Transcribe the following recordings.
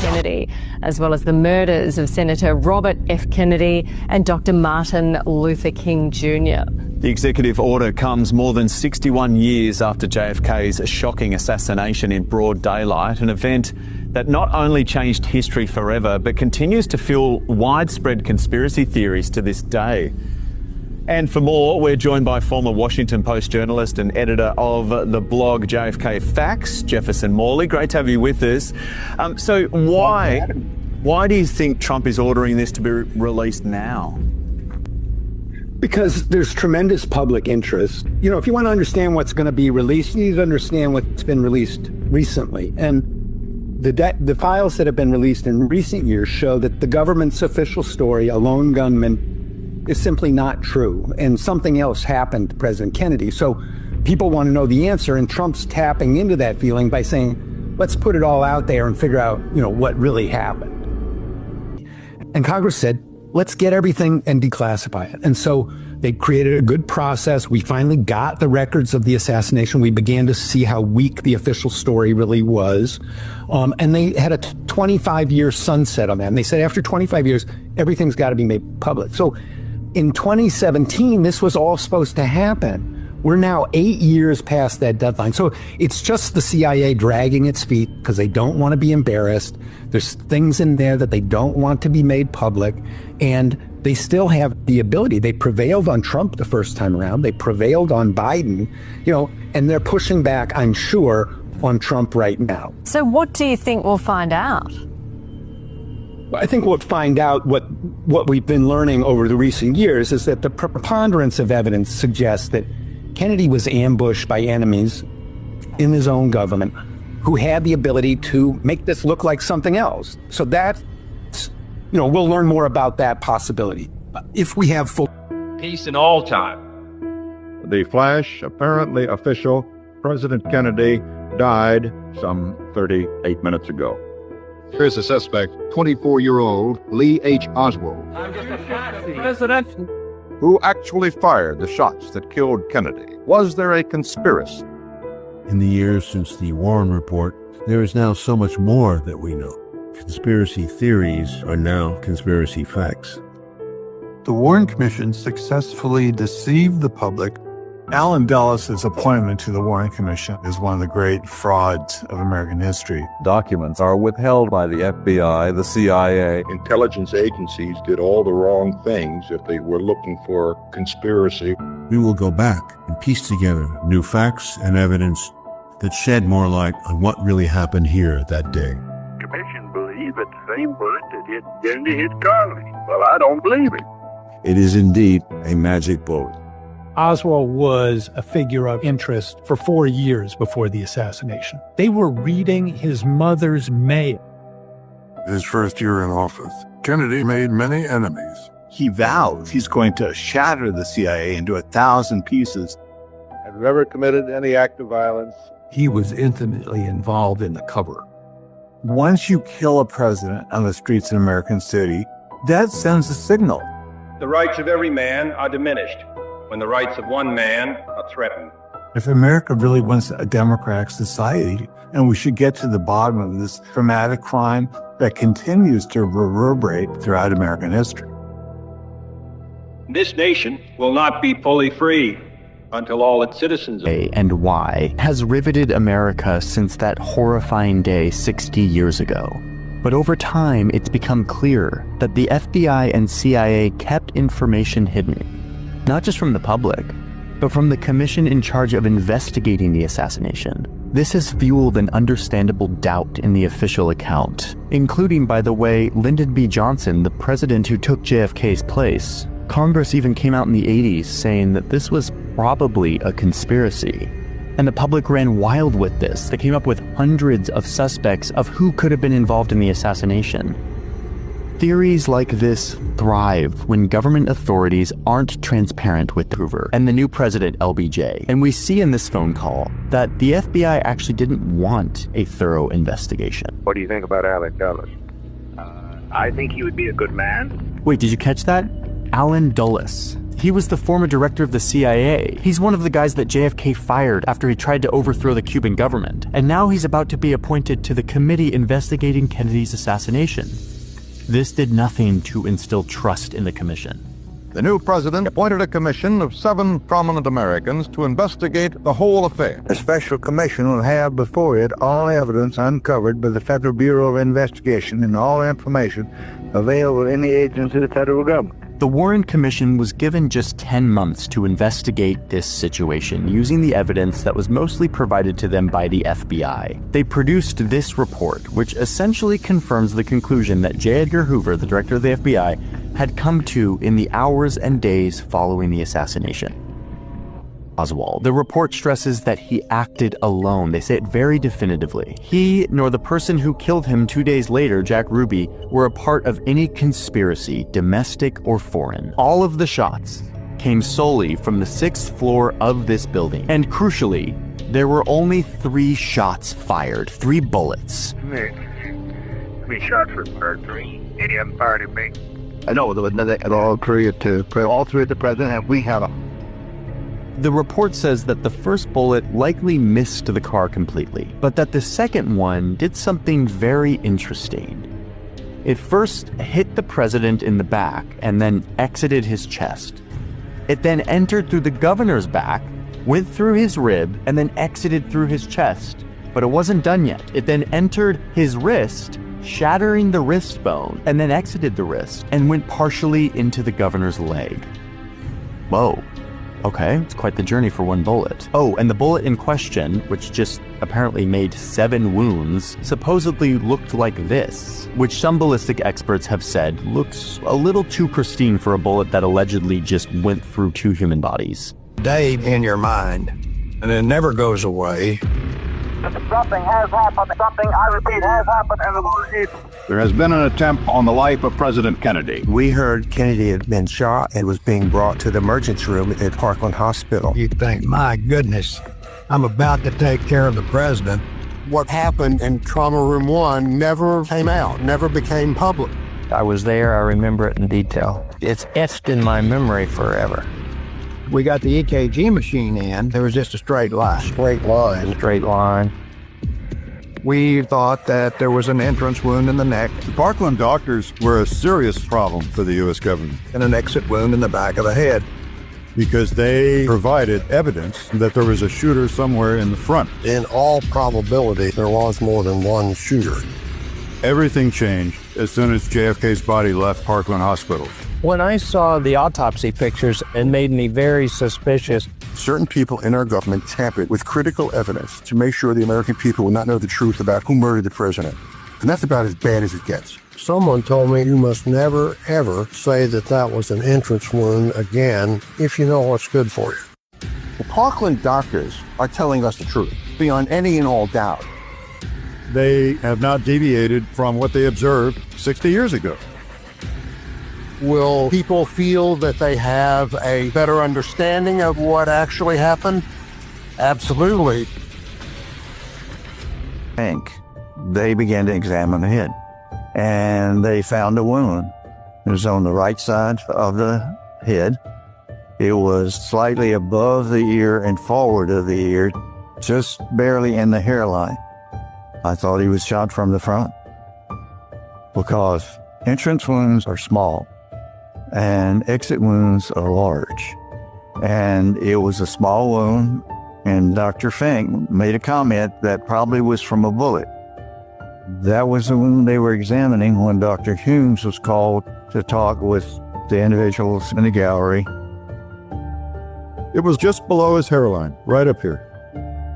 Kennedy, as well as the murders of Senator Robert F. Kennedy and Dr. Martin Luther King Jr. The executive order comes more than 61 years after JFK's shocking assassination in broad daylight, an event that not only changed history forever, but continues to fuel widespread conspiracy theories to this day. And for more, we're joined by former Washington Post journalist and editor of the blog JFK Facts, Jefferson Morley. Great to have you with us. So why do you think Trump is ordering this to be released now? Because there's tremendous public interest. You know, if you want to understand what's going to be released, you need to understand what's been released recently. And the files that have been released in recent years show that the government's official story, a lone gunman, is simply not true. And something else happened to President Kennedy. So people want to know the answer, and Trump's tapping into that feeling by saying, let's put it all out there and figure out, what really happened. And Congress said, let's get everything and declassify it. And so they created a good process. We finally got the records of the assassination. We began to see how weak the official story really was. And they had a 25-year sunset on that. And they said after 25 years, everything's got to be made public. So in 2017, this was all supposed to happen. We're now 8 years past that deadline. So it's just the CIA dragging its feet because they don't want to be embarrassed. There's things in there that they don't want to be made public. And they still have the ability. They prevailed on Trump the first time around. They prevailed on Biden, and they're pushing back, I'm sure, on Trump right now. So what do you think we'll find out? I think we'll find out what we've been learning over the recent years is that the preponderance of evidence suggests that Kennedy was ambushed by enemies in his own government who had the ability to make this look like something else. So that's, we'll learn more about that possibility if we have full peace in all time. The flash, apparently official, President Kennedy died some 38 minutes ago. Here's the suspect, 24-year-old Lee H. Oswald. I'm just a President. Who actually fired the shots that killed Kennedy? Was there a conspiracy? In the years since the Warren Report, there is now so much more that we know. Conspiracy theories are now conspiracy facts. The Warren Commission successfully deceived the public. Alan Dulles' appointment to the Warren Commission is one of the great frauds of American history. Documents are withheld by the FBI, the CIA. Intelligence agencies did all the wrong things if they were looking for conspiracy. We will go back and piece together new facts and evidence that shed more light on what really happened here that day. The Commission believes that the same bullet that hit Kennedy hit Carly. Well, I don't believe it. It is indeed a magic bullet. Oswald was a figure of interest for 4 years before the assassination. They were reading his mother's mail. His first year in office, Kennedy made many enemies. He vows he's going to shatter the CIA into 1,000 pieces. Have you ever committed any act of violence? He was intimately involved in the cover. Once you kill a president on the streets in American City, that sends a signal. The rights of every man are diminished when the rights of one man are threatened. If America really wants a democratic society, and we should get to the bottom of this traumatic crime that continues to reverberate throughout American history. This nation will not be fully free until all its citizens and why has riveted America since that horrifying day 60 years ago. But over time, it's become clear that the FBI and CIA kept information hidden. Not just from the public, but from the commission in charge of investigating the assassination. This has fueled an understandable doubt in the official account, including, by the way, Lyndon B. Johnson, the president who took JFK's place. Congress even came out in the 80s saying that this was probably a conspiracy. And the public ran wild with this. They came up with hundreds of suspects of who could have been involved in the assassination. Theories like this thrive when government authorities aren't transparent with Hoover and the new president, LBJ. And we see in this phone call that the FBI actually didn't want a thorough investigation. What do you think about Alec Dulles? I think he would be a good man. Wait, did you catch that? Allen Dulles. He was the former director of the CIA. He's one of the guys that JFK fired after he tried to overthrow the Cuban government. And now he's about to be appointed to the committee investigating Kennedy's assassination. This did nothing to instill trust in the commission. The new president appointed a commission of 7 prominent Americans to investigate the whole affair. A special commission will have before it all evidence uncovered by the Federal Bureau of Investigation and all information available to any agency of the federal government. The Warren Commission was given just 10 months to investigate this situation using the evidence that was mostly provided to them by the FBI. They produced this report, which essentially confirms the conclusion that J. Edgar Hoover, the director of the FBI, had come to in the hours and days following the assassination. Oswald. The report stresses that he acted alone. They say it very definitively. He, nor the person who killed him 2 days later, Jack Ruby, were a part of any conspiracy, domestic or foreign. All of the shots came solely from the 6th floor of this building. And crucially, there were only 3 shots fired, 3 bullets. We shot for perjury. Any other party me? I know there was nothing at all created to all 3 of the president, and we have a. The report says that the first bullet likely missed the car completely, but that the second one did something very interesting. It first hit the president in the back and then exited his chest. It then entered through the governor's back, went through his rib, and then exited through his chest. But it wasn't done yet. It then entered his wrist, shattering the wrist bone, and then exited the wrist and went partially into the governor's leg. Whoa. Okay, it's quite the journey for 1 bullet. Oh, and the bullet in question, which just apparently made 7 wounds, supposedly looked like this, which some ballistic experts have said looks a little too pristine for a bullet that allegedly just went through 2 human bodies. Day in your mind, and it never goes away. Something has happened. Something, I repeat, has happened, and the word is. There has been an attempt on the life of President Kennedy. We heard Kennedy had been shot and was being brought to the emergency room at Parkland Hospital. You think, my goodness, I'm about to take care of the president. What happened in Trauma Room 1 never came out, never became public. I was there, I remember it in detail. It's etched in my memory forever. We got the EKG machine in, there was just a straight line. Straight line. We thought that there was an entrance wound in the neck. The Parkland doctors were a serious problem for the U.S. government. And an exit wound in the back of the head. Because they provided evidence that there was a shooter somewhere in the front. In all probability, there was more than one shooter. Everything changed as soon as JFK's body left Parkland Hospital. When I saw the autopsy pictures, it made me very suspicious. Certain people in our government tampered with critical evidence to make sure the American people would not know the truth about who murdered the president. And that's about as bad as it gets. Someone told me you must never, ever say that that was an entrance wound again if you know what's good for you. The Parkland doctors are telling us the truth, beyond any and all doubt. They have not deviated from what they observed 60 years ago. Will people feel that they have a better understanding of what actually happened? Absolutely. They began to examine the head, and they found a wound. It was on the right side of the head. It was slightly above the ear and forward of the ear, just barely in the hairline. I thought he was shot from the front because entrance wounds are small and exit wounds are large. And it was a small wound, and Dr. Fink made a comment that probably was from a bullet. That was the wound they were examining when Dr. Humes was called to talk with the individuals in the gallery. It was just below his hairline, right up here.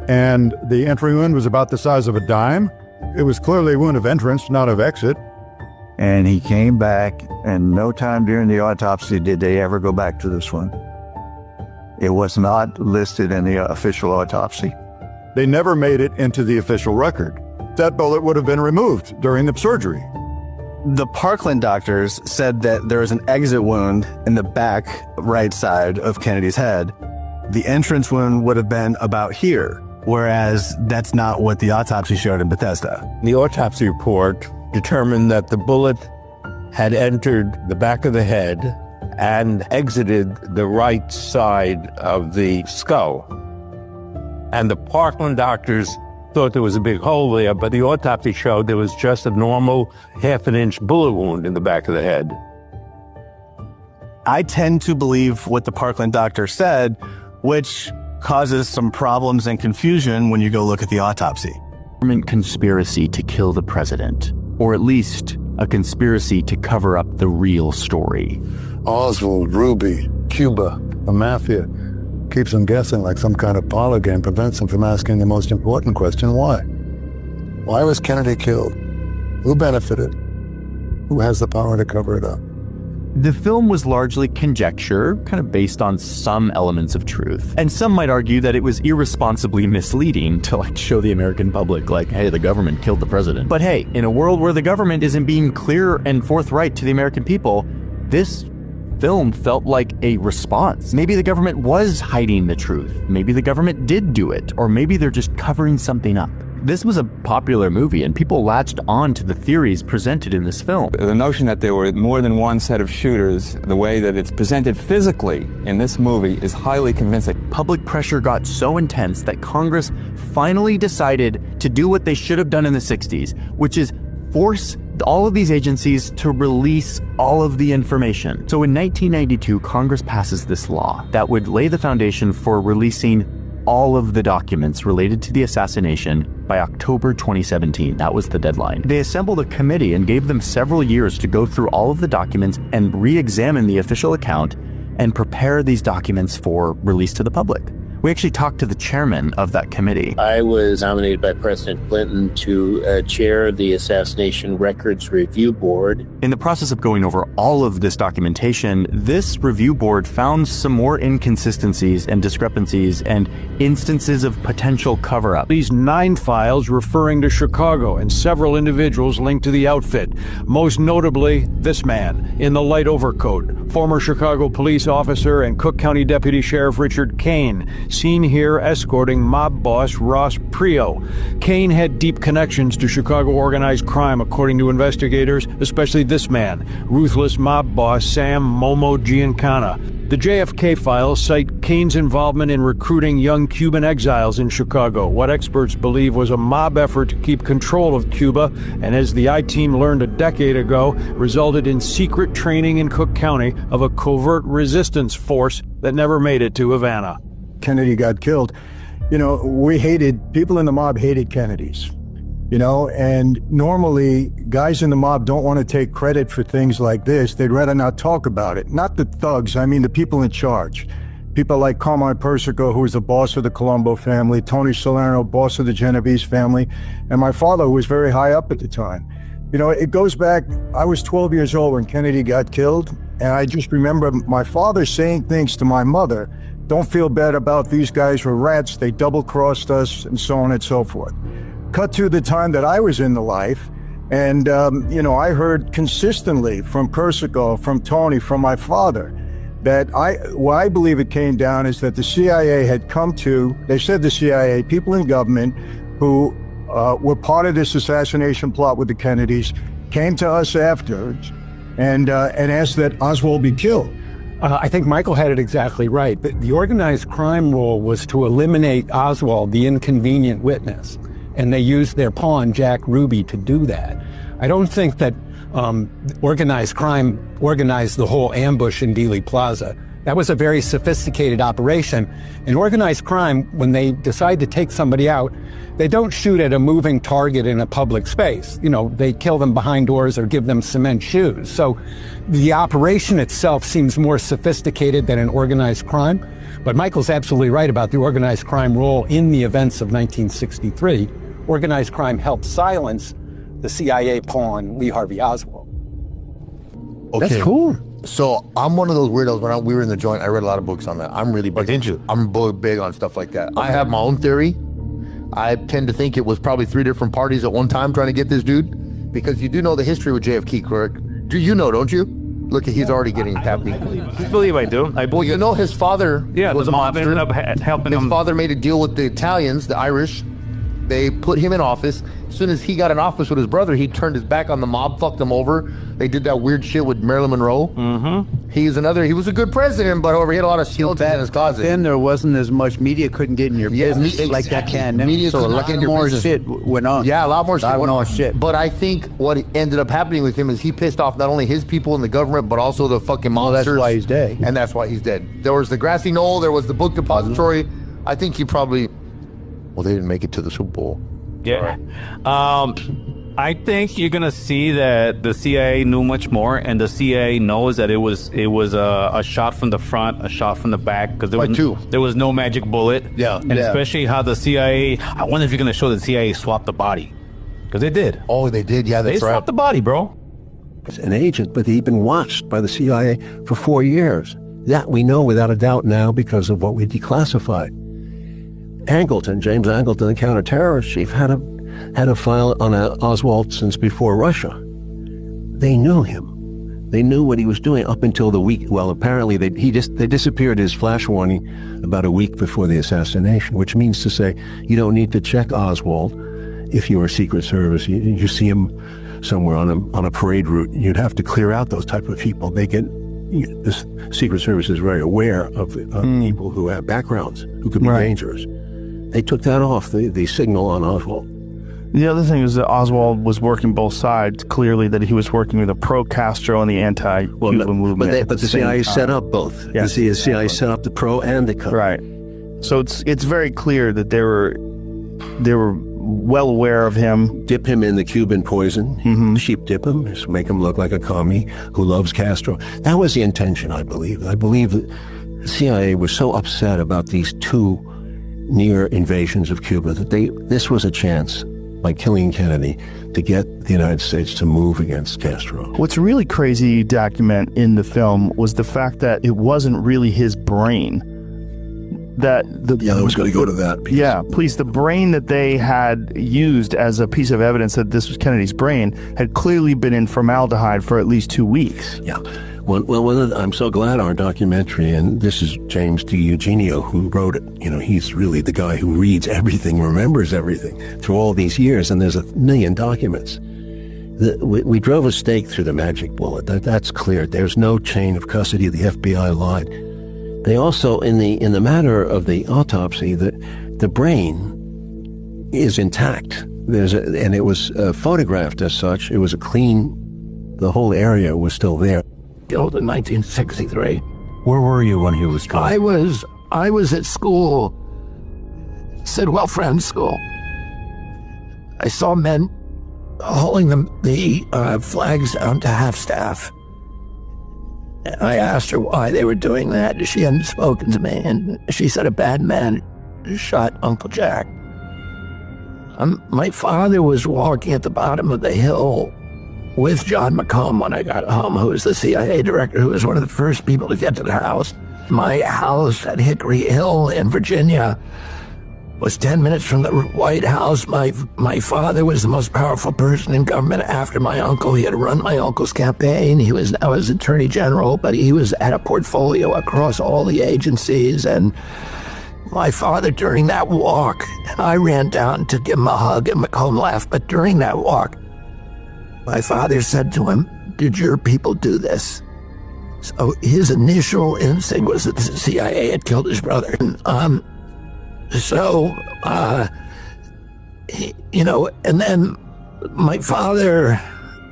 And the entry wound was about the size of a dime. It was clearly a wound of entrance, not of exit. And he came back, and no time during the autopsy did they ever go back to this one. It was not listed in the official autopsy. They never made it into the official record. That bullet would have been removed during the surgery. The Parkland doctors said that there was an exit wound in the back right side of Kennedy's head. The entrance wound would have been about here, whereas that's not what the autopsy showed in Bethesda. The autopsy report determined that the bullet had entered the back of the head and exited the right side of the skull. And the Parkland doctors thought there was a big hole there, but the autopsy showed there was just a normal half-an-inch bullet wound in the back of the head. I tend to believe what the Parkland doctor said, which causes some problems and confusion when you go look at the autopsy. Government conspiracy to kill the president, or at least a conspiracy to cover up the real story. Oswald, Ruby, Cuba, The mafia keeps them guessing like some kind of parlor game, prevents them from asking the most important question, why? Why was Kennedy killed? Who benefited? Who has the power to cover it up? The film was largely conjecture, kind of based on some elements of truth. And some might argue that it was irresponsibly misleading to show the American public, hey, the government killed the president. But hey, in a world where the government isn't being clear and forthright to the American people, this film felt like a response. Maybe the government was hiding the truth. Maybe the government did do it, or maybe they're just covering something up. This was a popular movie, and people latched on to the theories presented in this film. The notion that there were more than one set of shooters, the way that it's presented physically in this movie, is highly convincing. Public pressure got so intense that Congress finally decided to do what they should have done in the 60s, which is force all of these agencies to release all of the information. So in 1992, Congress passes this law that would lay the foundation for releasing all of the documents related to the assassination by October 2017. That was the deadline. They assembled a committee and gave them several years to go through all of the documents and re-examine the official account and prepare these documents for release to the public. We actually talked to the chairman of that committee. I was nominated by President Clinton to chair the Assassination Records Review Board. In the process of going over all of this documentation, this review board found some more inconsistencies and discrepancies and instances of potential cover-up. These 9 files referring to Chicago and several individuals linked to the outfit. Most notably, this man in the light overcoat, former Chicago police officer and Cook County Deputy Sheriff Richard Kane, seen here escorting mob boss Ross Prio. Kane had deep connections to Chicago organized crime, according to investigators, especially this man, ruthless mob boss Sam Momo Giancana. The JFK files cite Kane's involvement in recruiting young Cuban exiles in Chicago, what experts believe was a mob effort to keep control of Cuba, and as the I-Team learned a decade ago, resulted in secret training in Cook County of a covert resistance force that never made it to Havana. Kennedy got killed, people in the mob hated Kennedys, and normally guys in the mob don't want to take credit for things like this. They'd rather not talk about it. Not the thugs, I mean the people in charge. People like Carmine Persico, who was the boss of the Colombo family, Tony Salerno, boss of the Genovese family, and my father, who was very high up at the time. It goes back, I was 12 years old when Kennedy got killed, and I just remember my father saying things to my mother, "Don't feel bad about these guys were rats, they double-crossed us," and so on and so forth. Cut to the time that I was in the life, and, I heard consistently from Persico, from Tony, from my father, that what I believe it came down is that the CIA had come to, they said the CIA, people in government who were part of this assassination plot with the Kennedys, came to us afterwards and asked that Oswald be killed. I think Michael had it exactly right. The organized crime rule was to eliminate Oswald, the inconvenient witness, and they used their pawn, Jack Ruby, to do that. I don't think that organized crime organized the whole ambush in Dealey Plaza. That was a very sophisticated operation. In organized crime, when they decide to take somebody out, they don't shoot at a moving target in a public space. They kill them behind doors or give them cement shoes. So the operation itself seems more sophisticated than an organized crime. But Michael's absolutely right about the organized crime role in the events of 1963. Organized crime helped silence the CIA pawn, Lee Harvey Oswald. Okay. That's cool. So I'm one of those weirdos. When we were in the joint, I read a lot of books on that. I'm really big. Didn't you? I'm big on stuff like that. I have my own theory. I tend to think it was probably 3 different parties at one time trying to get this dude, because you do know the history with JFK, correct? Do you know, don't you? Look, he's already getting tapped. I believe I do. Well, his father was the a mob mobster. ended up helping him. His father made a deal with the Italians, the Irish, They put him in office. As soon as he got in office with his brother, he turned his back on the mob, fucked them over. They did that weird shit with Marilyn Monroe. Mm-hmm. He was a good president, but he had a lot of skeletons in his closet. Then there wasn't as much media couldn't get in your business like that can now. Media so a lot more shit went on. Yeah, a lot more shit went on. Shit. But I think what ended up happening with him is he pissed off not only his people in the government, but also the fucking monsters. That's why he's dead. And that's why he's dead. There was the grassy knoll, there was the book depository. I think he probably... Well, they didn't make it to the Super Bowl. Yeah. I think you're gonna see that the CIA knew much more, and the CIA knows that it was a shot from the front, a shot from the back, because there was no magic bullet. Yeah. And especially how the CIA, I wonder if you're gonna show the CIA swapped the body, because they did. Oh, they did. Yeah, they swapped the body, bro. An agent, but he'd been watched by the CIA for 4 years. That we know without a doubt now because of what we declassified. Angleton, James Angleton, the counterterrorist chief, had a file on Oswald since before Russia. They knew him. They knew what he was doing up until the week. Well, apparently they disappeared his flash warning about a week before the assassination, which means to say you don't need to check Oswald if you're a Secret Service. You see him somewhere on a parade route. You'd have to clear out those type of people. The Secret Service is very aware of people who have backgrounds who could be dangerous. They took that off, the signal on Oswald. The other thing is that Oswald was working both sides. Clearly, that he was working with the pro-Castro and the anti-Cuba movement. But the CIA set up both. Yeah. The CIA set up the pro and the con. Right. So it's very clear that they were well aware of him. Dip him in the Cuban poison. Sheep dip him, just make him look like a commie who loves Castro. That was the intention, I believe. I believe that the CIA was so upset about these two near invasions of Cuba that this was a chance, by killing Kennedy, to get the United States to move against Castro. What's really crazy to document in the film was the fact that it wasn't really his brain. I was going to go to that. Yeah, please. The brain that they had used as a piece of evidence that this was Kennedy's brain had clearly been in formaldehyde for at least 2 weeks. Yeah. Well, I'm so glad our documentary, and this is James D. Eugenio who wrote it. He's really the guy who reads everything, remembers everything through all these years, and there's 1 million documents. We drove a stake through the magic bullet. That's clear. There's no chain of custody. The FBI lied. They also, in the matter of the autopsy, the brain is intact. And it was photographed as such. It was the whole area was still there. Killed in 1963. Where were you when he was killed? I was at school, Sidwell Friends School. I saw men hauling the flags down to half-staff. I asked her why they were doing that. She hadn't spoken to me, and she said a bad man shot Uncle Jack. My father was walking at the bottom of the hill with John McComb when I got home, who was the CIA director, who was one of the first people to get to the house. My house at Hickory Hill in Virginia was 10 minutes from the White House. My father was the most powerful person in government after my uncle. He had run my uncle's campaign. He was now his attorney general, but he had a portfolio across all the agencies. And my father, during that walk, I ran down to give him a hug, and McComb laughed, but during that walk, my father said to him, "Did your people do this?" So his initial instinct was that the CIA had killed his brother. And then my father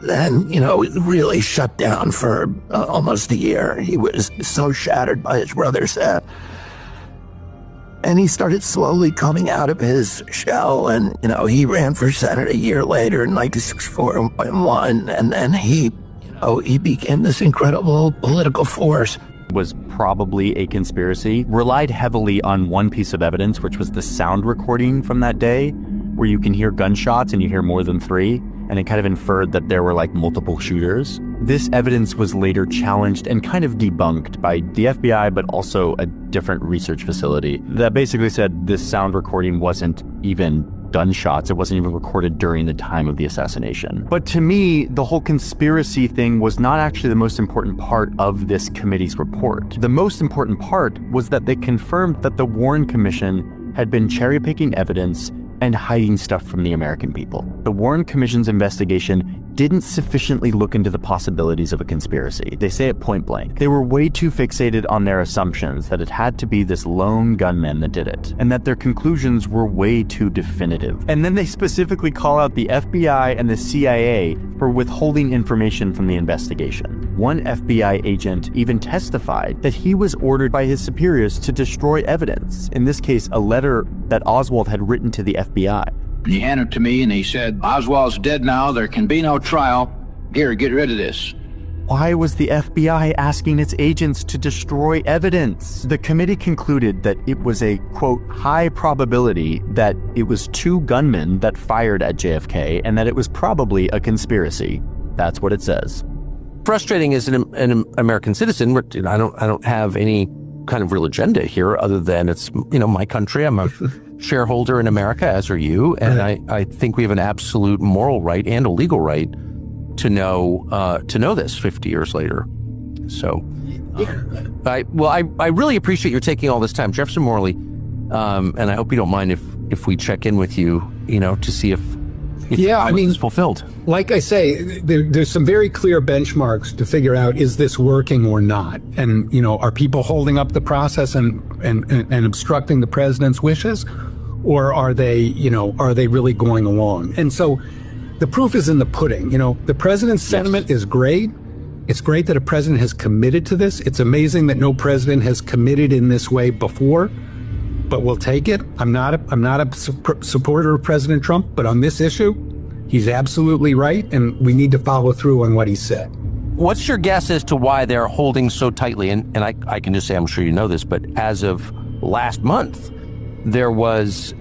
really shut down for almost a year. He was so shattered by his brother's death. And he started slowly coming out of his shell, and, he ran for Senate a year later in 1964 and won, and then he became this incredible political force. Was probably a conspiracy, relied heavily on one piece of evidence, which was the sound recording from that day, where you can hear gunshots and you hear more than 3, and it kind of inferred that there were multiple shooters. This evidence was later challenged and kind of debunked by the FBI, but also a different research facility that basically said this sound recording wasn't even gunshots. It wasn't even recorded during the time of the assassination. But to me, the whole conspiracy thing was not actually the most important part of this committee's report. The most important part was that they confirmed that the Warren Commission had been cherry-picking evidence and hiding stuff from the American people. The Warren Commission's investigation didn't sufficiently look into the possibilities of a conspiracy. They say it point blank. They were way too fixated on their assumptions that it had to be this lone gunman that did it, and that their conclusions were way too definitive. And then they specifically call out the FBI and the CIA for withholding information from the investigation. One FBI agent even testified that he was ordered by his superiors to destroy evidence, in this case a letter that Oswald had written to the FBI. He handed it to me and he said, "Oswald's dead now, there can be no trial. Here, get rid of this." Why was the FBI asking its agents to destroy evidence? The committee concluded that it was a, quote, high probability that it was two gunmen that fired at JFK and that it was probably a conspiracy. That's what it says. Frustrating as an American citizen. I don't have any kind of real agenda here other than it's, my country. I'm a shareholder in America, as are you. And I think we have an absolute moral right and a legal right to know this 50 years later. So, I really appreciate your taking all this time, Jefferson Morley. And I hope you don't mind if we check in with you, to see if it's fulfilled. Like I say, there's some very clear benchmarks to figure out, is this working or not? And, are people holding up the process and obstructing the president's wishes? Or are they really going along? And so the proof is in the pudding. The president's sentiment is great. It's great that a president has committed to this. It's amazing that no president has committed in this way before, but we'll take it. I'm not a supporter of President Trump, but on this issue, he's absolutely right, and we need to follow through on what he said. What's your guess as to why they're holding so tightly? And I can just say, I'm sure you know this, but as of last month, there was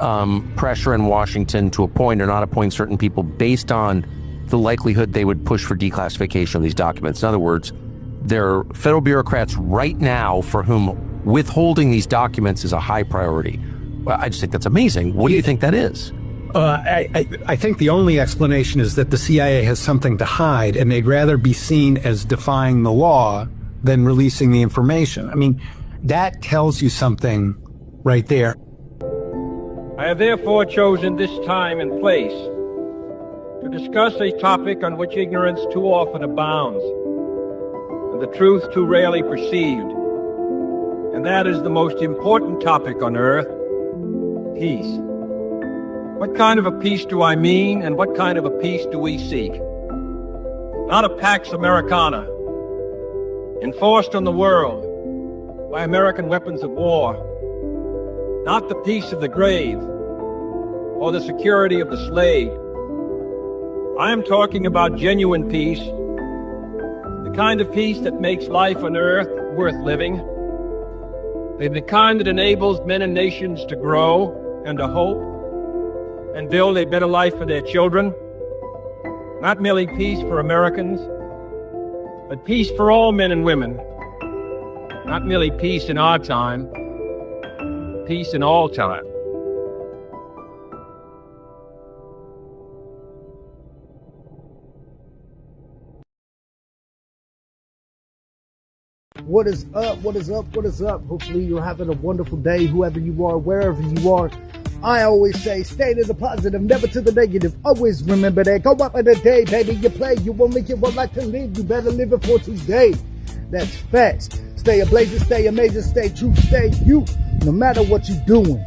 pressure in Washington to appoint or not appoint certain people based on the likelihood they would push for declassification of these documents. In other words, there are federal bureaucrats right now for whom withholding these documents is a high priority. Well, I just think that's amazing. What do you think that is? I think the only explanation is that the CIA has something to hide, and they'd rather be seen as defying the law than releasing the information. I mean, that tells you something right there. I have therefore chosen this time and place to discuss a topic on which ignorance too often abounds and the truth too rarely perceived. And that is the most important topic on earth, peace. What kind of a peace do I mean, and what kind of a peace do we seek? Not a Pax Americana, enforced on the world by American weapons of war. Not the peace of the grave or the security of the slave. I am talking about genuine peace, the kind of peace that makes life on earth worth living, the kind that enables men and nations to grow and to hope and build a better life for their children. Not merely peace for Americans, but peace for all men and women. Not merely peace in our time, peace in all time. What is up? What is up? What is up? Hopefully you're having a wonderful day, whoever you are, wherever you are. I always say, stay to the positive, never to the negative. Always remember that. Go up in the day, baby. You play, you only get one life to live. You better live it for today. That's facts. Stay ablazing, stay amazing, stay true, stay you. No matter what you're doing.